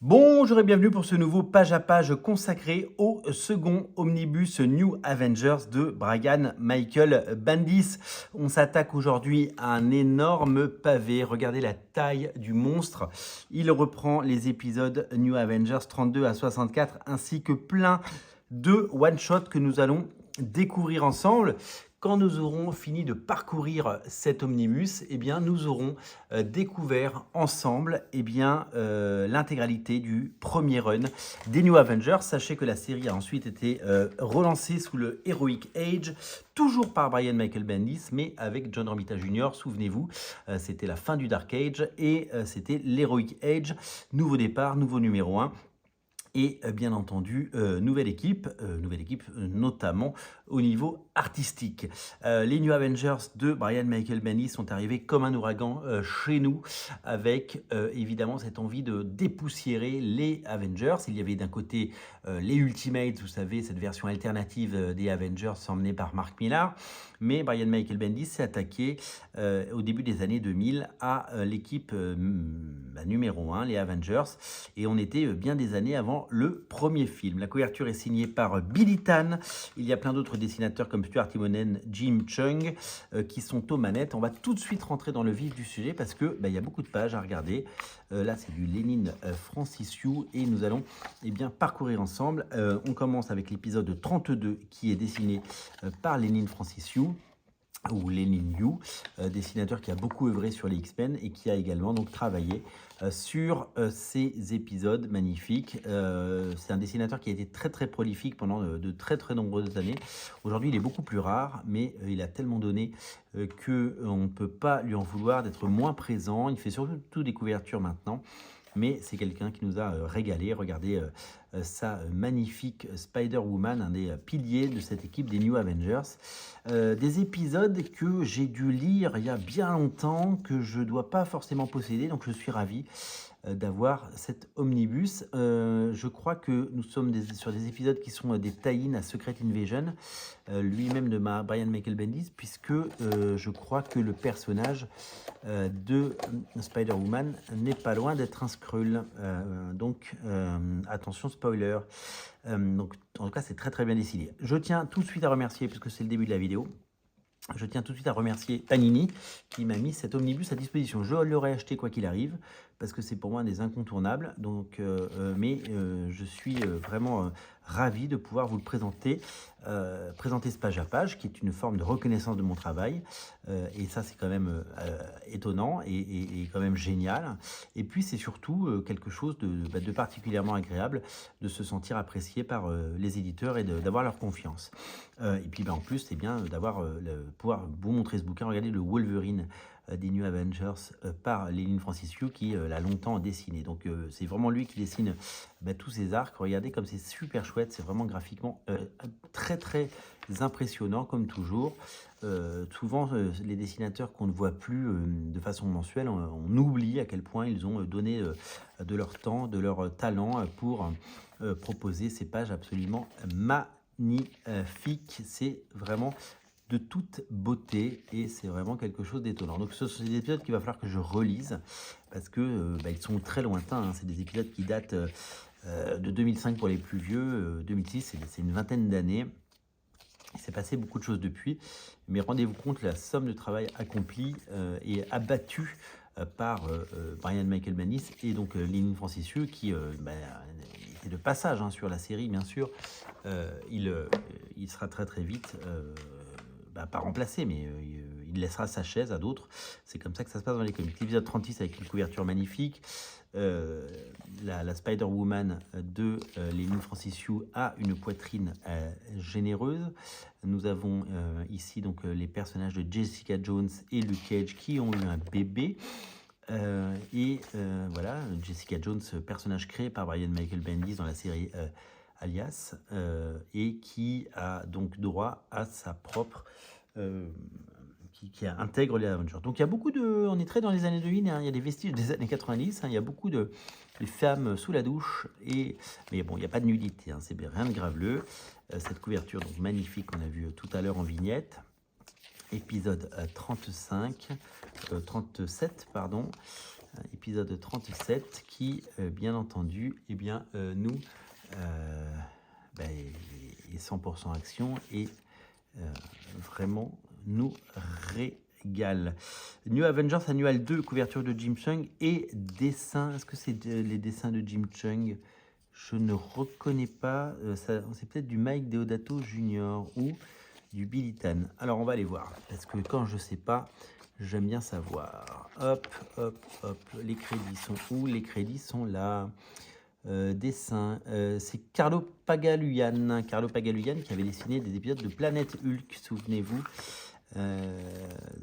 Bonjour et bienvenue pour ce nouveau page à page consacré au second omnibus New Avengers de Brian Michael Bendis. On s'attaque aujourd'hui à un énorme pavé. Regardez la taille du monstre. Il reprend les épisodes New Avengers 32 à 64 ainsi que plein de one-shots que nous allons découvrir ensemble. Quand nous aurons fini de parcourir cet omnibus, eh bien, nous aurons découvert ensemble l'intégralité du premier run des New Avengers. Sachez que la série a ensuite été relancée sous le Heroic Age, toujours par Brian Michael Bendis, mais avec John Romita Jr. Souvenez-vous, c'était la fin du Dark Age et c'était l'Heroic Age. Nouveau départ, nouveau numéro 1. Et bien entendu, nouvelle équipe notamment au niveau artistique. Les New Avengers de Brian Michael Bendis sont arrivés comme un ouragan chez nous, avec évidemment cette envie de dépoussiérer les Avengers. Il y avait d'un côté les Ultimates, vous savez, cette version alternative des Avengers emmenée par Mark Millar, mais Brian Michael Bendis s'est attaqué au début des années 2000 à l'équipe numéro 1, les Avengers, et on était bien des années avant le premier film. La couverture est signée par Billy Tan. Il y a plein d'autres dessinateurs comme Stuart Timonen, Jim Chung qui sont aux manettes. On va tout de suite rentrer dans le vif du sujet parce que y a beaucoup de pages à regarder. Là, c'est du Lenin Francis Yu et nous allons parcourir ensemble. On commence avec l'épisode 32 qui est dessiné par Lenin Francis Yu, ou Lenin Yu, dessinateur qui a beaucoup œuvré sur les X-Men et qui a également donc travaillé sur ces épisodes magnifiques. C'est un dessinateur qui a été très très prolifique pendant de très très nombreuses années. Aujourd'hui, il est beaucoup plus rare, mais il a tellement donné qu'on ne peut pas lui en vouloir d'être moins présent. Il fait surtout des couvertures maintenant. Mais c'est quelqu'un qui nous a régalé. Regardez sa magnifique Spider-Woman, un des piliers de cette équipe des New Avengers. Des épisodes que j'ai dû lire il y a bien longtemps, que je ne dois pas forcément posséder, donc je suis ravi d'avoir cet omnibus. Je crois que nous sommes sur des épisodes qui sont des tie-in à Secret Invasion, lui-même de Brian Michael Bendis, puisque je crois que le personnage de Spider-Woman n'est pas loin d'être un Skrull. Donc attention, spoiler. Donc, en tout cas, c'est très très bien dessiné. Je tiens tout de suite à remercier, puisque c'est le début de la vidéo, je tiens tout de suite à remercier Panini qui m'a mis cet omnibus à disposition. Je l'aurais acheté quoi qu'il arrive, parce que c'est pour moi un des incontournables. Donc, je suis vraiment ravi de pouvoir vous le présenter, présenter ce page à page, qui est une forme de reconnaissance de mon travail. Et ça, c'est quand même étonnant et quand même génial. Et puis, c'est surtout quelque chose de particulièrement agréable de se sentir apprécié par les éditeurs et d'avoir leur confiance. Et puis, en plus, c'est bien d'avoir pouvoir vous montrer ce bouquin. Regardez le Wolverine des New Avengers par Lenin Francis Yu qui l'a longtemps dessiné. Donc c'est vraiment lui qui dessine tous ces arcs. Regardez comme c'est super chouette, c'est vraiment graphiquement très très impressionnant comme toujours. Souvent les dessinateurs qu'on ne voit plus de façon mensuelle, on oublie à quel point ils ont donné de leur temps, de leur talent pour proposer ces pages absolument magnifiques. C'est vraiment de toute beauté et c'est vraiment quelque chose d'étonnant. Donc ce sont des épisodes qu'il va falloir que je relise parce que ils sont très lointains, hein. C'est des épisodes qui datent de 2005 pour les plus vieux, 2006 c'est une vingtaine d'années. Il s'est passé beaucoup de choses depuis, mais rendez-vous compte, la somme de travail accomplie et abattue par Brian Michael Bendis et donc Lenin Francis Yu qui était de passage sur la série, bien sûr. Il sera très très vite pas remplacé, mais il laissera sa chaise à d'autres. C'est comme ça que ça se passe dans les comics. L'épisode 36 avec une couverture magnifique. La Spider-Woman de Lenin Francis Yu a une poitrine généreuse. Nous avons ici donc les personnages de Jessica Jones et Luke Cage qui ont eu un bébé. Voilà, Jessica Jones, personnage créé par Brian Michael Bendis dans la série Alias, et qui a donc droit à sa propre qui intègre les Avengers. Donc il y a beaucoup de, on est très dans les années 2000, il y a des vestiges des années 90, il y a beaucoup de femmes sous la douche, mais bon, il n'y a pas de nudité, c'est rien de graveleux. Cette couverture donc magnifique qu'on a vu tout à l'heure en vignette, épisode 37 pardon. épisode 37 qui, bien entendu, eh bien, nous est 100% action et vraiment nous régale. New Avengers Annual 2, couverture de Jim Cheung et dessin. Est-ce que c'est les dessins de Jim Cheung? Je ne reconnais pas. C'est peut-être du Mike Deodato Jr. ou du Billy Tan. Alors on va aller voir, parce que quand je sais pas, j'aime bien savoir. Hop, hop, hop. Les crédits sont où? Les crédits sont là. Dessin, c'est Carlo Pagaluyan. Carlo Pagaluyan qui avait dessiné des épisodes de Planète Hulk, souvenez-vous.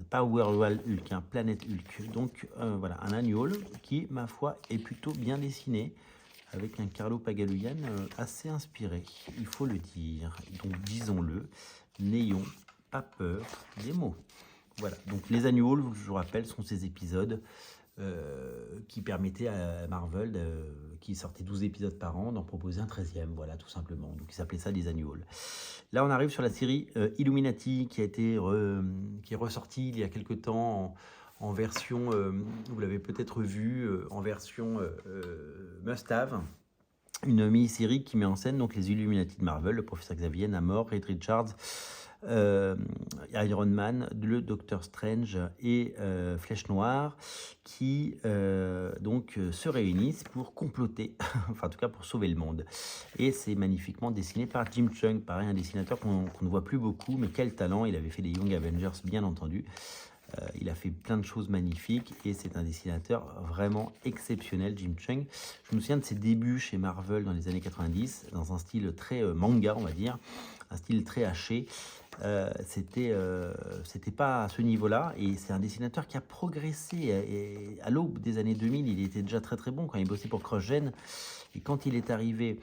Pas World Hulk, hein, Planète Hulk. Donc voilà, un annual qui, ma foi, est plutôt bien dessiné, avec un Carlo Pagaluyan assez inspiré, il faut le dire. Donc disons-le, n'ayons pas peur des mots. Voilà, donc les annuals, je vous rappelle, sont ces épisodes qui permettaient à Marvel, qui sortait 12 épisodes par an, d'en proposer un 13e, voilà, tout simplement. Donc ils s'appelaient ça des annuals. Là, on arrive sur la série Illuminati, qui est ressortie il y a quelque temps en version, vous l'avez peut-être vu, en version must-have. Une mini-série qui met en scène donc les Illuminati de Marvel, le professeur Xavier, Namor, Reed Richards, Iron Man, le Docteur Strange et Flèche Noire, qui donc se réunissent pour comploter, enfin en tout cas pour sauver le monde. Et c'est magnifiquement dessiné par Jim Cheung, pareil, un dessinateur qu'on ne voit plus beaucoup, mais quel talent, il avait fait les Young Avengers bien entendu. Il a fait plein de choses magnifiques et c'est un dessinateur vraiment exceptionnel, Jim Cheung. Je me souviens de ses débuts chez Marvel dans les années 90, dans un style très manga, on va dire, un style très haché. C'était pas à ce niveau-là et c'est un dessinateur qui a progressé et à l'aube des années 2000, il était déjà très très bon quand il bossait pour CrossGen. Et quand il est arrivé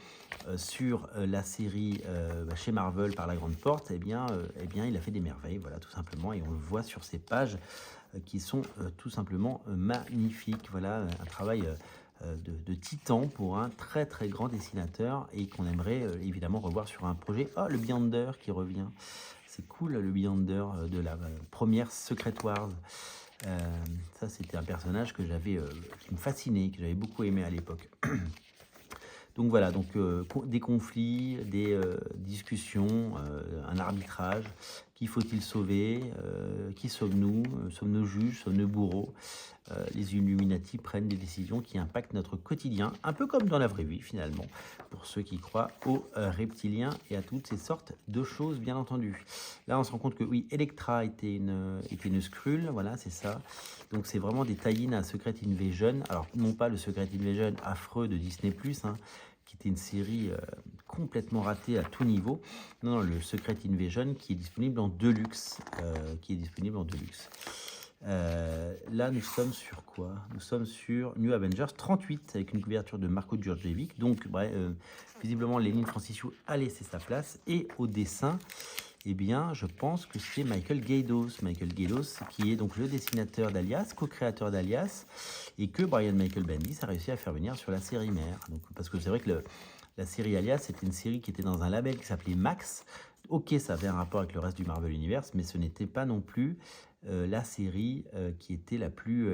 sur la série chez Marvel par la grande porte, eh bien, il a fait des merveilles, voilà, tout simplement. Et on le voit sur ces pages qui sont tout simplement magnifiques. Voilà, un travail de titan pour un très très grand dessinateur et qu'on aimerait évidemment revoir sur un projet. Oh, le Beyonder qui revient. C'est cool, le Beyonder de la première Secret Wars. Ça, c'était un personnage que qui me fascinait, que j'avais beaucoup aimé à l'époque. Donc voilà, donc des conflits, des discussions, un arbitrage. Qui faut-il sauver? Qui sommes-nous? Sommes-nous juges? Sommes-nous bourreaux? Les Illuminati prennent des décisions qui impactent notre quotidien, un peu comme dans la vraie vie finalement, pour ceux qui croient aux reptiliens et à toutes ces sortes de choses, bien entendu. Là, on se rend compte que oui, Elektra était une Skrull, voilà, c'est ça. Donc c'est vraiment des tie-in à Secret Invasion. Alors non pas le Secret Invasion affreux de Disney+, hein, qui était une série complètement ratée à tout niveau. Non, le Secret Invasion qui est disponible en Deluxe. Là, nous sommes sur quoi? Nous sommes sur New Avengers 38 avec une couverture de Marco Djurdjevic. Donc, bref, visiblement, Lénine Francischou a laissé sa place. Et au dessin, eh bien, je pense que c'est Michael Gaydos. Michael Gaydos, qui est donc le dessinateur d'Alias, co-créateur d'Alias, et que Brian Michael Bendis a réussi à faire venir sur la série mère. Donc, parce que c'est vrai que la série Alias, c'était une série qui était dans un label qui s'appelait Max. Ok, ça avait un rapport avec le reste du Marvel Universe, mais ce n'était pas non plus la série qui était la plus...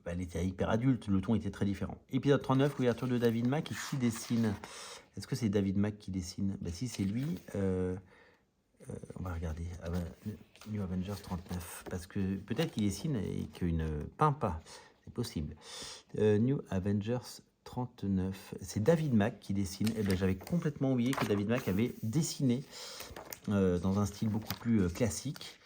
elle était hyper adulte, le ton était très différent. Épisode 39, couverture de David Mack, et qui dessine? Est-ce que c'est David Mack qui dessine? Bah si, c'est lui. On va regarder. Ah bah, New Avengers 39, parce que peut-être qu'il dessine et qu'il ne peint pas. C'est possible. New Avengers 39, c'est David Mack qui dessine. Eh ben, j'avais complètement oublié que David Mack avait dessiné dans un style beaucoup plus classique.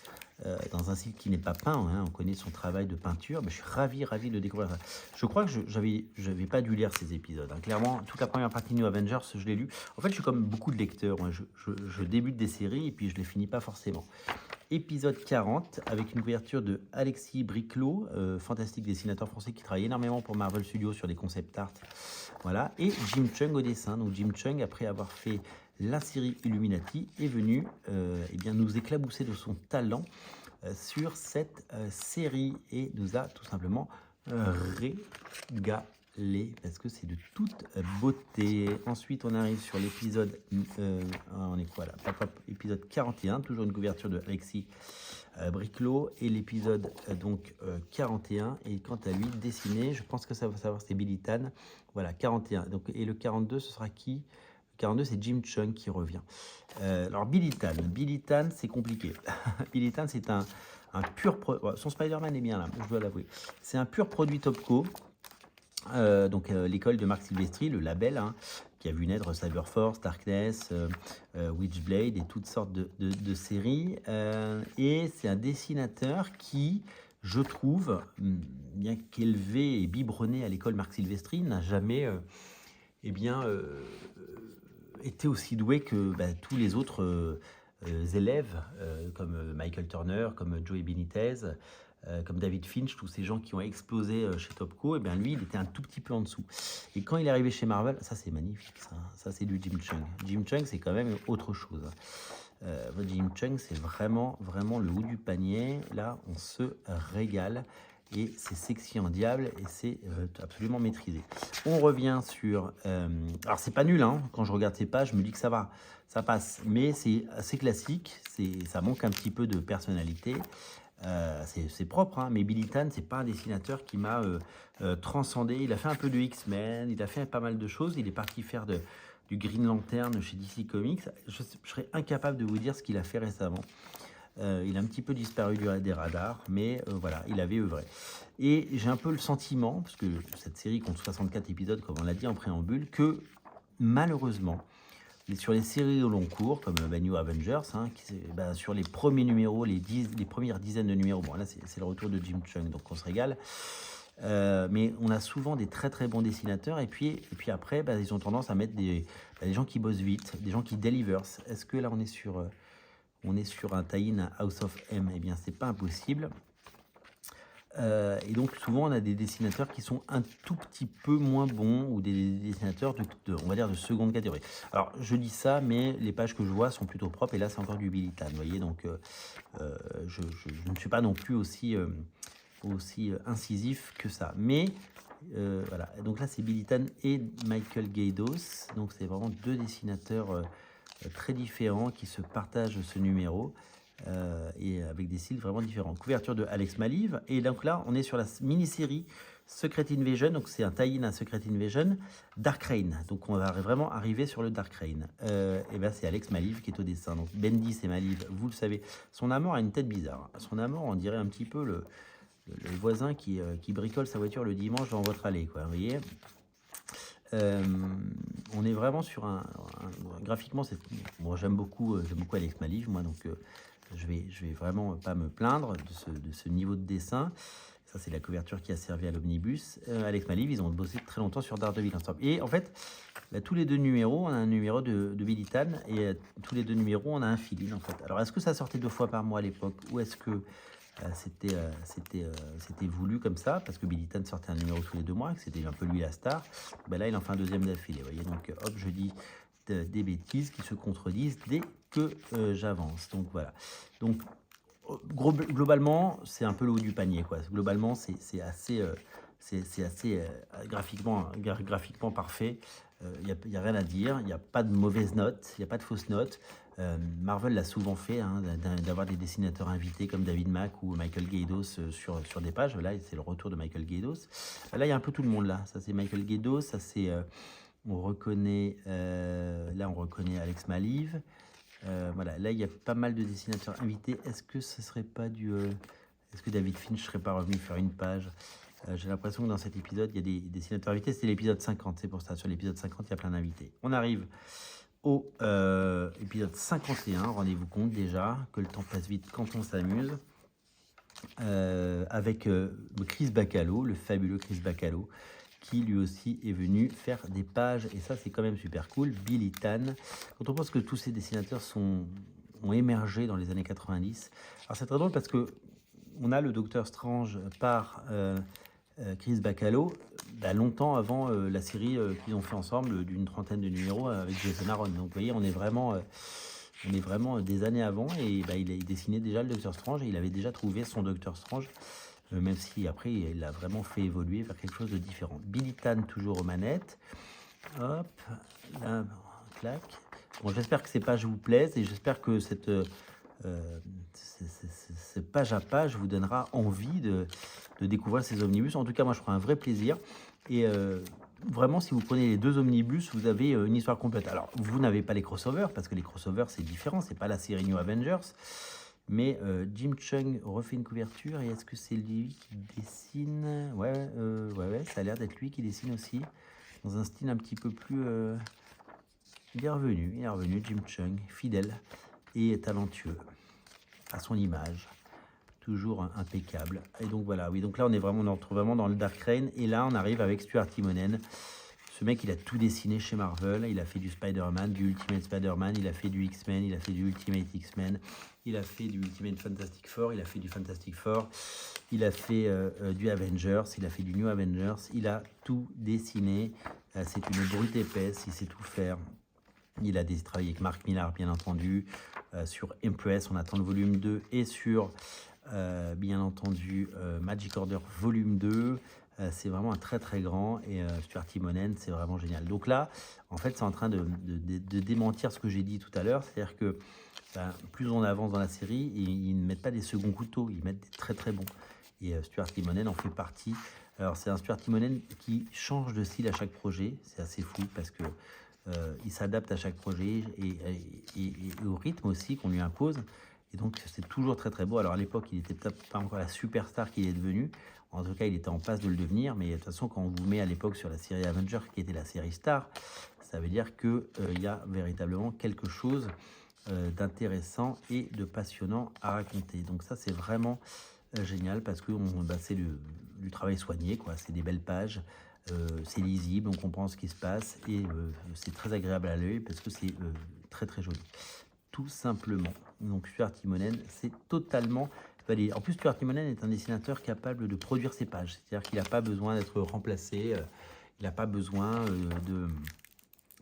Dans un style qui n'est pas peint, hein, on connaît son travail de peinture, mais je suis ravi de découvrir ça. Je crois que j'avais pas dû lire ces épisodes, hein. Clairement, toute la première partie de New Avengers, je l'ai lu. En fait, je suis comme beaucoup de lecteurs, hein. Je débute des séries et puis je les finis pas forcément. Épisode 40, avec une couverture de Alexis Briclot, fantastique dessinateur français qui travaille énormément pour Marvel Studios sur des concept art. Voilà, et Jim Cheung au dessin. Donc Jim Cheung, après avoir fait la série Illuminati, est venu eh bien, nous éclabousser de son talent sur cette série et nous a tout simplement régalé. les parce que c'est de toute beauté. Ensuite, on arrive sur l'épisode, on est quoi là? Épisode 41, toujours une couverture de Alexis Briclot, et l'épisode 41 et quant à lui dessiné, je pense que ça va savoir, c'est Billy Tan. Voilà, 41. Donc, et le 42, ce sera qui? Le 42, c'est Jim Cheung qui revient. Alors Billy Tan, c'est compliqué. Billy Tan, c'est un pur son Spider-Man est bien là, je dois l'avouer. C'est un pur produit Topco. L'école de Marc Silvestri, le label, hein, qui a vu naître Cyberforce, Darkness, Witchblade et toutes sortes de séries. Et c'est un dessinateur qui, je trouve, bien qu'élevé et biberonné à l'école Marc Silvestri, n'a jamais été aussi doué que tous les autres élèves, comme Michael Turner, comme Joey Benitez, comme David Finch, tous ces gens qui ont explosé chez Topco, et bien lui, il était un tout petit peu en dessous. Et quand il est arrivé chez Marvel, ça c'est magnifique, ça c'est du Jim Cheung. Jim Cheung, c'est quand même autre chose. Jim Cheung, c'est vraiment, vraiment le haut du panier. Là, on se régale. Et c'est sexy en diable et c'est absolument maîtrisé. On revient sur... alors, c'est pas nul, hein. Quand je regarde ces pages, je me dis que ça va, ça passe. Mais c'est assez classique, ça manque un petit peu de personnalité. C'est propre, hein, mais Billy Tan, c'est pas un dessinateur qui m'a transcendé. Il a fait un peu de X-Men, il a fait pas mal de choses. Il est parti faire du Green Lantern chez DC Comics. Je serais incapable de vous dire ce qu'il a fait récemment. Il a un petit peu disparu des radars, mais voilà, il avait œuvré. Et j'ai un peu le sentiment, parce que cette série compte 64 épisodes, comme on l'a dit en préambule, que malheureusement, sur les séries au long cours, comme New Avengers, hein, sur les premiers numéros, les premières dizaines de numéros, bon là c'est le retour de Jim Cheung, donc on se régale. Mais on a souvent des très très bons dessinateurs, et puis après, ils ont tendance à mettre des gens qui bossent vite, des gens qui deliver. Est-ce que là on est sur un tie-in House of M? Eh bien, c'est pas impossible. Et donc, souvent, on a des dessinateurs qui sont un tout petit peu moins bons, ou des dessinateurs on va dire, de seconde catégorie. Alors, je dis ça, mais les pages que je vois sont plutôt propres, et là, c'est encore du Billy Tan, vous voyez. Donc, je ne suis pas non plus aussi incisif que ça. Mais, voilà. Donc là, c'est Billy Tan et Michael Gaydos. Donc, c'est vraiment deux dessinateurs très différents qui se partagent ce numéro et avec des styles vraiment différents. Couverture de Alex Maliv, et donc là on est sur la mini-série Secret Invasion, donc c'est un tie-in à Secret Invasion, Dark Reign, donc on va vraiment arriver sur le Dark Reign. Et ben c'est Alex Maliv qui est au dessin, donc Bendis et Maliv, vous le savez, son amant a une tête bizarre, son amant on dirait un petit peu le voisin qui bricole sa voiture le dimanche dans votre allée, quoi, vous voyez. On est vraiment sur graphiquement, bon, j'aime beaucoup Alex Maliv, moi, donc je vais vraiment pas me plaindre de ce niveau de dessin. Ça, c'est la couverture qui a servi à l'omnibus. Alex Maliv, ils ont bossé très longtemps sur Daredevil ensemble. Et en fait, tous les deux numéros, on a un numéro de Billy Tan, et tous les deux numéros, on a un fill-in, en fait. Alors, est-ce que ça sortait 2 fois par mois à l'époque, ou est-ce que c'était voulu comme ça, parce que Billy Tan sortait un numéro tous les 2 mois, que c'était un peu lui la star? Là, il en fait un deuxième d'affilée, vous voyez. Donc, hop, je dis des bêtises qui se contredisent dès que j'avance. Donc, voilà. Donc, globalement, c'est un peu le haut du panier, quoi. Globalement, c'est assez graphiquement parfait. Il n'y a rien à dire, il n'y a pas de mauvaise note, il n'y a pas de fausse note. Marvel l'a souvent fait, hein, d'avoir des dessinateurs invités comme David Mack ou Michael Gaydos sur des pages. Là, c'est le retour de Michael Gaydos. Là, il y a un peu tout le monde là. Ça, c'est Michael Gaydos. Ça, c'est on reconnaît Alex Maliv. Voilà, là il y a pas mal de dessinateurs invités. Est-ce que ce serait pas est-ce que David Finch serait pas revenu faire une page? J'ai l'impression que dans cet épisode, il y a des dessinateurs invités. C'était l'épisode 50, c'est pour ça. Sur l'épisode 50, il y a plein d'invités. On arrive au épisode 51. Rendez-vous compte déjà que le temps passe vite quand on s'amuse. Avec Chris Bacalo, le fabuleux Chris Bacalo, qui lui aussi est venu faire des pages, et ça c'est quand même super cool. Billy Tan, quand on pense que tous ces dessinateurs ont émergé dans les années 90, alors c'est très drôle parce que on a le Docteur Strange par Chris Bacalo, longtemps avant la série qu'ils ont fait ensemble d'une 30aine de numéros avec Jason Aaron. Donc vous voyez, on est vraiment des années avant, et il dessinait déjà le Docteur Strange, et il avait déjà trouvé son Docteur Strange même si après il l'a vraiment fait évoluer vers quelque chose de différent. Billy Tan toujours aux manettes. Hop, là, clac. Bon, j'espère que ces pages vous plaisent et j'espère que ce page à page vous donnera envie de découvrir ces omnibus. En tout cas, moi, je prends un vrai plaisir. Et vraiment, si vous prenez les 2 omnibus, vous avez une histoire complète. Alors, vous n'avez pas les crossovers, parce que les crossovers, c'est différent. C'est pas la série New Avengers. Mais Jim Chung refait une couverture. Et est-ce que c'est lui qui dessine? Ouais, ça a l'air d'être lui qui dessine aussi. Dans un style un petit peu plus... il est revenu, Jim Chung, fidèle et talentueux à son image, toujours impeccable. Et donc voilà, oui, donc là on entre vraiment dans le Dark Reign, et là on arrive avec Stuart Timonen. Ce mec, il a tout dessiné chez Marvel, il a fait du Spider-Man, du Ultimate Spider-Man, il a fait du X-Men, il a fait du Ultimate X-Men, il a fait du Ultimate Fantastic Four, il a fait du Fantastic Four, il a fait du Avengers, il a fait du New Avengers, il a tout dessiné. C'est une brute épaisse, il sait tout faire. Il a travaillé avec Mark Millar, bien entendu, sur Impress, on attend le volume 2, et sur, bien entendu, Magic Order volume 2. C'est vraiment un très très grand, et Stuart Timonen, c'est vraiment génial. Donc là, en fait, c'est en train de démentir ce que j'ai dit tout à l'heure, c'est-à-dire que plus on avance dans la série, ils ne mettent pas des seconds couteaux, ils mettent des très très bons. Et Stuart Timonen en fait partie. Alors c'est un Stuart Timonen qui change de style à chaque projet, c'est assez fou parce que il s'adapte à chaque projet et au rythme aussi qu'on lui impose. Et donc c'est toujours très très beau. Alors à l'époque, il n'était peut-être pas encore la superstar qu'il est devenu. En tout cas, il était en passe de le devenir. Mais de toute façon, quand on vous met à l'époque sur la série Avengers, qui était la série star, ça veut dire qu'il y a véritablement quelque chose d'intéressant et de passionnant à raconter. Donc ça, c'est vraiment génial parce que c'est du travail soigné, quoi. C'est des belles pages. C'est lisible, on comprend ce qui se passe, et c'est très agréable à l'œil parce que c'est très très joli, tout simplement. Donc Stuart Timonen, c'est totalement validé. En plus, Stuart Timonen est un dessinateur capable de produire ses pages, c'est-à-dire qu'il n'a pas besoin d'être remplacé, il n'a pas besoin de...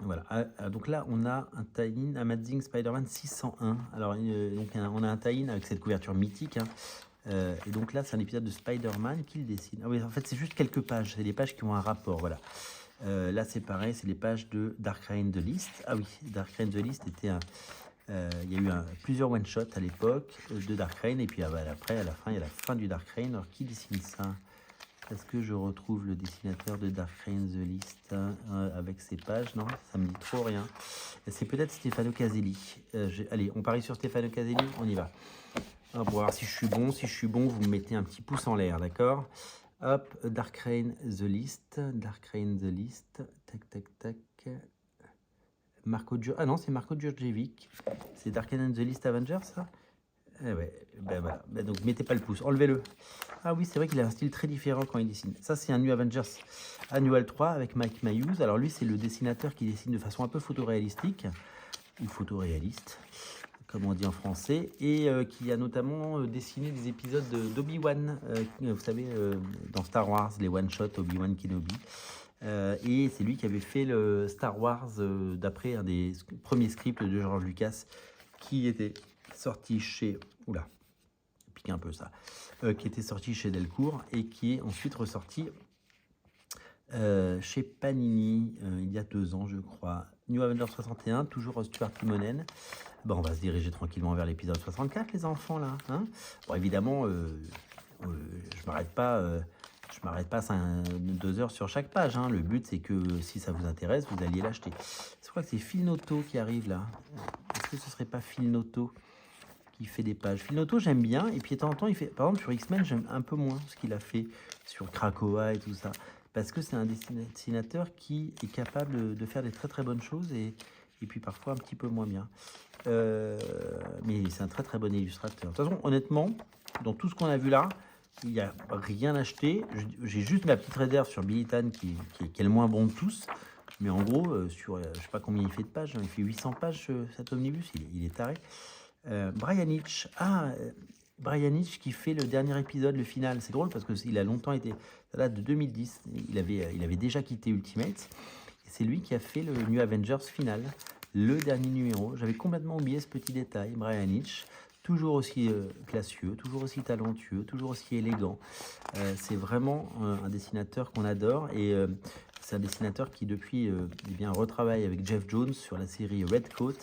Voilà, donc là on a un tie-in Amazing Spider-Man 601. Alors donc on a un tie-in avec cette couverture mythique, hein. Et donc là, c'est un épisode de Spider-Man qu'il dessine. Ah oui, en fait, c'est juste quelques pages. C'est des pages qui ont un rapport, voilà. Là, c'est pareil, c'est les pages de Dark Reign The List. Ah oui, Dark Reign The List était un... il y a eu plusieurs one-shots à l'époque de Dark Reign. Et puis après, à la fin, il y a la fin du Dark Reign. Alors, qui dessine ça? Est-ce que je retrouve le dessinateur de Dark Reign The List avec ses pages? Non, ça me dit trop rien. C'est peut-être Stefano Caselli. Allez, on parie sur Stefano Caselli, on y va. Hop, pour voir si je suis bon. Si je suis bon, vous me mettez un petit pouce en l'air, d'accord? Hop, Dark Reign The List. Dark Reign The List. Tac, tac, tac. Ah non, c'est Marco Djurjevic. C'est Dark Reign The List Avengers, ça? Eh ouais, ben voilà. Ben donc, mettez pas le pouce, enlevez-le. Ah oui, c'est vrai qu'il a un style très différent quand il dessine. Ça, c'est un New Avengers Annual 3 avec Mike Mayhew. Alors lui, c'est le dessinateur qui dessine de façon un peu photoréalistique, ou photoréaliste, comme on dit en français, et qui a notamment dessiné des épisodes d'Obi-Wan, vous savez, dans Star Wars, les one-shots Obi-Wan Kenobi. Et c'est lui qui avait fait le Star Wars d'après un des premiers scripts de George Lucas, qui était sorti chez... Oula, pique un peu ça. Qui était sorti chez Delcourt et qui est ensuite ressorti chez Panini il y a 2 ans, je crois. New Avengers 61, toujours Stuart Timonen. Bon, on va se diriger tranquillement vers l'épisode 64, les enfants, là. Hein, bon, évidemment, je m'arrête pas 2 heures sur chaque page. Hein. Le but, c'est que si ça vous intéresse, vous alliez l'acheter. Je crois que c'est Phil Noto qui arrive, là. Est-ce que ce serait pas Phil Noto qui fait des pages? Phil Noto, j'aime bien. Et puis, de temps en temps, il fait... Par exemple, sur X-Men, j'aime un peu moins ce qu'il a fait sur Krakoa et tout ça. Parce que c'est un dessinateur qui est capable de faire des très très bonnes choses et puis parfois un petit peu moins bien. Mais c'est un très très bon illustrateur. De toute façon, honnêtement, dans tout ce qu'on a vu là, il n'y a rien acheté. J'ai juste ma petite réserve sur Billy Tan qui est le moins bon de tous. Mais en gros, sur je sais pas combien il fait de pages, il fait 800 pages cet omnibus, il est taré. Brian Hitch. Brian Hitch qui fait le dernier épisode, le final. C'est drôle parce qu'il a longtemps été... Ça date de 2010. Il avait déjà quitté Ultimate. Et c'est lui qui a fait le New Avengers final, le dernier numéro. J'avais complètement oublié ce petit détail. Brian Hitch, toujours aussi classieux, toujours aussi talentueux, toujours aussi élégant. C'est vraiment un dessinateur qu'on adore et c'est un dessinateur qui depuis eh bien, retravaille avec Jeff Jones sur la série Redcoat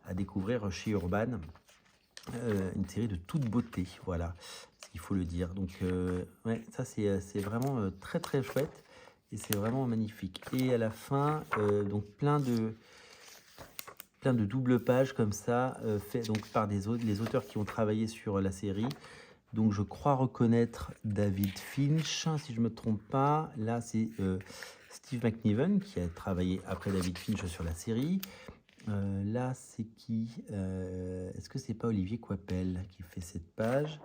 à découvrir chez Urban. Une série de toute beauté, voilà, il faut le dire. Donc ouais, ça c'est vraiment très très chouette et c'est vraiment magnifique. Et à la fin, donc plein de doubles pages comme ça, fait donc par les auteurs qui ont travaillé sur la série. Donc je crois reconnaître David Finch, si je ne me trompe pas. Là c'est Steve McNiven qui a travaillé après David Finch sur la série. Là, c'est qui est-ce que c'est pas Olivier Coipel qui fait cette page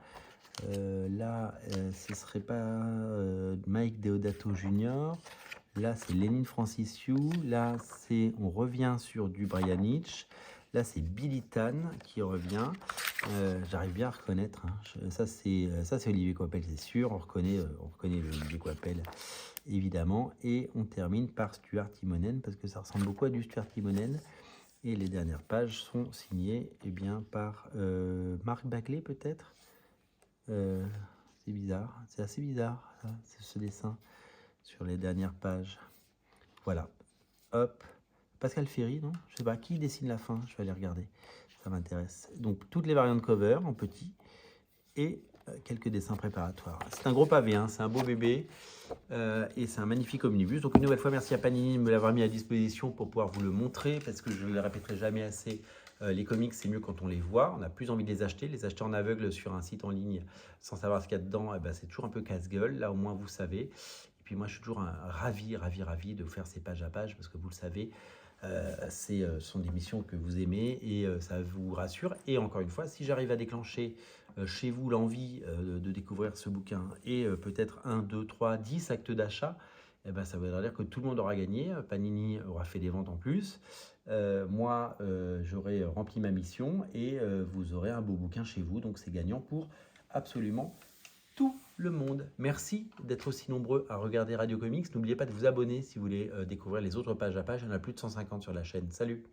là, ce serait pas Mike Deodato Jr. Là, c'est Lénine Francissiou. Là, on revient sur du Brian Hitch. Là, c'est Billy Tan qui revient. J'arrive bien à reconnaître. Hein. Ça, c'est Olivier Coipel, c'est sûr. On reconnaît Olivier Coipel, évidemment. Et on termine par Stuart Timonen parce que ça ressemble beaucoup à du Stuart Timonen. Et les dernières pages sont signées bien, par Marc Bagley, peut-être. C'est bizarre, c'est assez bizarre, ça, ce dessin sur les dernières pages. Voilà, hop. Pascal Ferry, non? Je sais pas, qui dessine la fin? Je vais aller regarder, ça m'intéresse. Donc, toutes les variantes cover en petit et quelques dessins préparatoires. C'est un gros pavé, hein, c'est un beau bébé et c'est un magnifique omnibus. Donc une nouvelle fois, merci à Panini de me l'avoir mis à disposition pour pouvoir vous le montrer parce que je ne le répéterai jamais assez. Les comics, c'est mieux quand on les voit. On a plus envie de les acheter. Les acheter en aveugle sur un site en ligne sans savoir ce qu'il y a dedans, c'est toujours un peu casse-gueule. Là, au moins, vous savez. Et puis moi, je suis toujours ravi de vous faire ces pages à pages parce que vous le savez, ce sont des missions que vous aimez et ça vous rassure. Et encore une fois, si j'arrive à déclencher chez vous l'envie de découvrir ce bouquin et peut-être 1, 2, 3, 10 actes d'achat, ça voudra dire que tout le monde aura gagné. Panini aura fait des ventes en plus. Moi, j'aurai rempli ma mission et vous aurez un beau bouquin chez vous. Donc, c'est gagnant pour absolument tout le monde. Merci d'être aussi nombreux à regarder Radio Comics. N'oubliez pas de vous abonner si vous voulez découvrir les autres pages à page. Il y en a plus de 150 sur la chaîne. Salut!